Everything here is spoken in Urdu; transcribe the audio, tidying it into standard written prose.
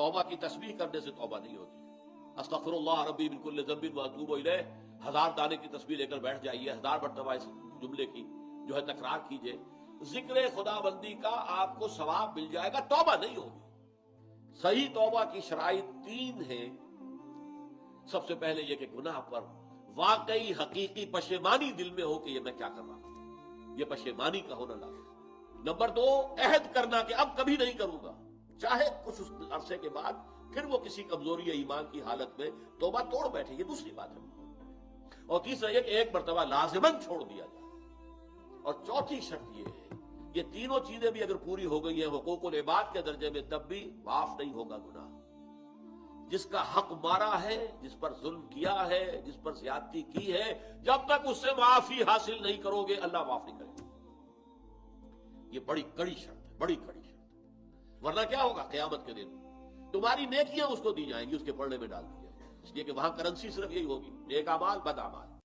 توبہ کی تسبیح کرنے سے توبہ نہیں ہوتی. استغفراللہ ربی من کل ذنب واتوب الیہ، 1000 دانے کی تسبیح لے کر بیٹھ جائیے، 1000 مرتبہ اس جملے کی جو ہے تکرار کیجئے. ذکر خدا بندی کا آپ کو ثواب مل جائے گا، توبہ نہیں ہوگی. صحیح توبہ کی شرائط 3 ہیں. سب سے پہلے یہ کہ گناہ پر واقعی حقیقی پشیمانی دل میں ہو کہ یہ میں کیا کر رہا ہوں، یہ پشیمانی کا ہونا لازم. نمبر 2، عہد کرنا کہ اب کبھی نہیں کروں گا، چاہے کچھ اس عرصے کے بعد پھر وہ کسی کمزوری یا ایمان کی حالت میں توبہ توڑ بیٹھے، یہ دوسری بات ہے. اور تیسرا یہ کہ ایک مرتبہ لازماً چھوڑ دیا جائے. اور چوتھی شرط یہ ہے، یہ تینوں چیزیں بھی اگر پوری ہو گئی ہیں حقوق العباد کے درجے میں، تب بھی معاف نہیں ہوگا گناہ. جس کا حق مارا ہے، جس پر ظلم کیا ہے، جس پر زیادتی کی ہے، جب تک اس سے معافی حاصل نہیں کرو گے اللہ معاف نہیں کرے گا. یہ بڑی کڑی شرط ہے، بڑی کڑی شرط ہے. ورنہ کیا ہوگا قیامت کے دن؟ تمہاری نیکیاں اس کو دی جائیں گی، اس کے پڑھنے میں ڈال دی جائیں گی، اس لیے کہ وہاں کرنسی صرف یہی ہوگی، نیک اعمال بد اعمال.